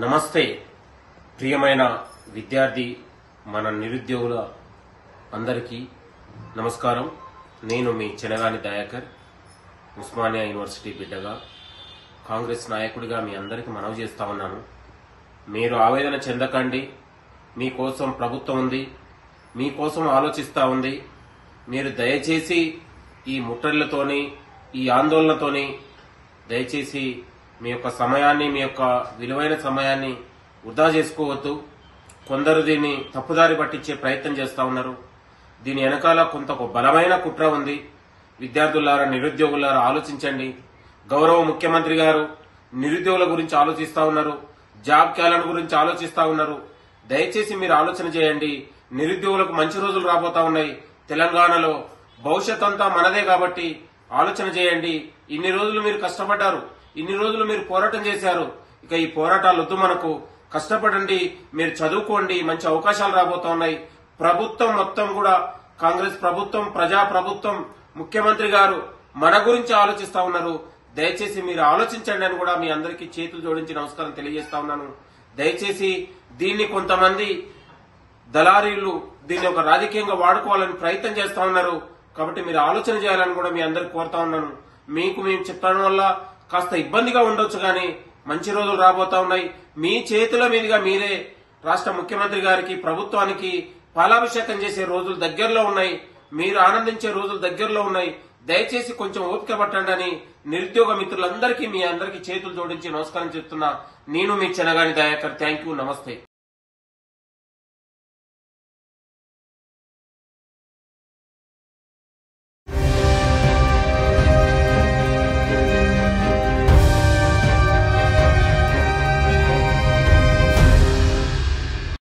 నమస్తే ప్రియమైన విద్యార్థి మన నిరుద్యోగుల అందరికీ నమస్కారం. నేను మీ చెనగాని దయాకర్, ఉస్మానియా యూనివర్సిటీ బిడ్డగా కాంగ్రెస్ నాయకుడిగా మీ అందరికీ మనవి చేస్తా ఉన్నాను. మీరు ఆవేదన చెందకండి. మీకోసం ప్రభుత్వం ఉంది, మీకోసం ఆలోచిస్తా ఉంది. మీరు దయచేసి ఈ ముట్టడిలతోని, ఈ ఆందోళనతోని దయచేసి మీ యొక్క సమయాన్ని, మీ యొక్క విలువైన సమయాన్ని వృధా చేసుకోవద్దు. కొందరు దీన్ని తప్పుదారి పట్టించే ప్రయత్నం చేస్తా ఉన్నారు. దీని వెనకాల కొంత ఒక బలమైన కుట్ర ఉంది. విద్యార్థులారా, నిరుద్యోగులారా ఆలోచించండి. గౌరవ ముఖ్యమంత్రి గారు నిరుద్యోగుల గురించి ఆలోచిస్తా ఉన్నారు, జాబ్ క్యాలెండర్ గురించి ఆలోచిస్తా ఉన్నారు. దయచేసి మీరు ఆలోచన చేయండి. నిరుద్యోగులకు మంచి రోజులు రాబోతా ఉన్నాయి. తెలంగాణలో భవిష్యత్ అంతా మనదే కాబట్టి ఆలోచన చేయండి. ఇన్ని రోజులు మీరు కష్టపడ్డారు, ఇన్ని రోజులు మీరు పోరాటం చేశారు. ఇక ఈ పోరాటాలు వద్దు మనకు. కష్టపడండి, మీరు చదువుకోండి, మంచి అవకాశాలు రాబోతా ఉన్నాయి. ప్రభుత్వం మొత్తం కూడా కాంగ్రెస్ ప్రభుత్వం, ప్రజా ప్రభుత్వం, ముఖ్యమంత్రి గారు మన గురించి ఆలోచిస్తా ఉన్నారు. దయచేసి మీరు ఆలోచించండి అని కూడా మీ అందరికీ చేతులు జోడించి నమస్కారం తెలియజేస్తా ఉన్నాను. దయచేసి దీన్ని కొంతమంది దళారీలు దీన్ని ఒక రాజకీయంగా వాడుకోవాలని ప్రయత్నం చేస్తా ఉన్నారు. కాబట్టి మీరు ఆలోచన చేయాలని కూడా మీ అందరికి కోరుతా ఉన్నాను. మీకు మేము చెప్పడం వల్ల కాస్త ఇబ్బందిగా ఉండొచ్చు, కానీ మంచి రోజులు రాబోతా ఉన్నాయి. మీ చేతుల మీదుగా మీరే రాష్ట్ర ముఖ్యమంత్రి గారికి, ప్రభుత్వానికి పాలాభిషేకం చేసే రోజులు దగ్గరలో ఉన్నాయి. మీరు ఆనందించే రోజులు దగ్గరలో ఉన్నాయి. దయచేసి కొంచెం ఓపిక పట్టండి అని నిరుద్యోగ మిత్రులందరికీ మీ అందరికీ చేతులు జోడించి నమస్కారం చెప్తున్నా. నేను మీ చెనగాని దయాకర్. Thank you. నమస్తే.